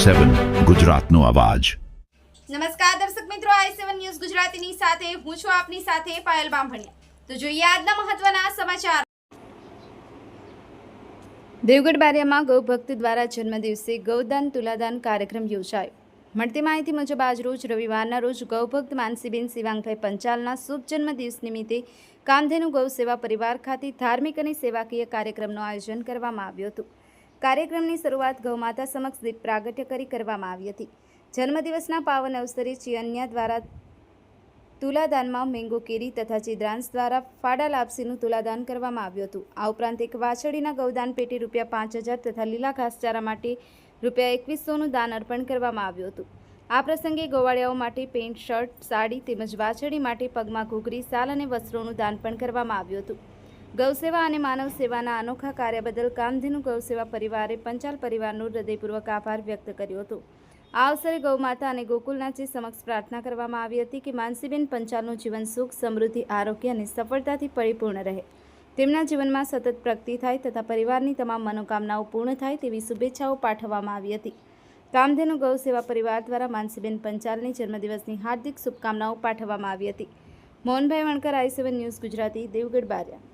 i7 ગુજરાતનો અવાજ। નમસ્કાર દર્શક મિત્રો, i7 ન્યૂઝ ગુજરાતીની સાથે હું છું આપની સાથે પાયલ બામભણિયા। તો જોઈએ આજના મહત્વના સમાચાર। દેવગઢ બારિયામાં ગૌભક્ત દ્વારા જન્મદિવસે ગૌદાન તુલાદાન કાર્યક્રમ યોજાયો। મળતી માહિતી મુજબ આજરોજ રવિવારના રોજ ગૌભક્ત માનસીબેન શિવાંગભાઈ પંચાલના શુભ જન્મદિવસ નિમિત્તે કામધેનુ ગૌ સેવા પરિવાર ખાતે ધાર્મિક અને સેવાકીય કાર્યક્રમનું આયોજન કરવામાં આવ્યું હતું। કાર્યક્રમની શરૂઆત ગૌમાતા સમક્ષ દીપ પ્રાગટ્ય કરી કરવામાં આવી હતી। જન્મદિવસના પાવન અવસરે ચિયન્યા દ્વારા તુલાદાનમાં મેંગો કેરી તથા ચિદ્રાંશ દ્વારા ફાડા લાપસીનું તુલાદાન કરવામાં આવ્યું હતું। આ ઉપરાંત એક વાછડીના ગૌદાન પેટે ₹5000 તથા લીલા ઘાસચારા માટે ₹2100નું દાન અર્પણ કરવામાં આવ્યું હતું। આ પ્રસંગે ગોવાળિયાઓ માટે પેન્ટ, શર્ટ, સાડી તેમજ વાછડી માટે પગમાં ઘૂઘરી, શાલ અને વસ્ત્રોનું દાન પણ કરવામાં આવ્યું હતું। ગૌસેવા અને માનવ સેવાના અનોખા કાર્ય બદલ કામધેનુ ગૌસેવા પરિવારે પંચાલ પરિવારનો હૃદયપૂર્વક આભાર વ્યક્ત કર્યો હતો। આ અવસરે ગૌમાતા અને ગોકુલનાથજી સમક્ષ પ્રાર્થના કરવામાં આવી હતી કે માનસીબેન પંચાલનું જીવન સુખ, સમૃદ્ધિ, આરોગ્ય અને સફળતાથી પરિપૂર્ણ રહે, તેમના જીવનમાં સતત પ્રગતિ થાય તથા પરિવારની તમામ મનોકામનાઓ પૂર્ણ થાય તેવી શુભેચ્છાઓ પાઠવવામાં આવી હતી। કામધેનુ ગૌ સેવા પરિવાર દ્વારા માનસીબેન પંચાલની જન્મદિવસની હાર્દિક શુભકામનાઓ પાઠવવામાં આવી હતી। Mohanbhai Vankar, i7 news Gujarati, Devgadh Bariya.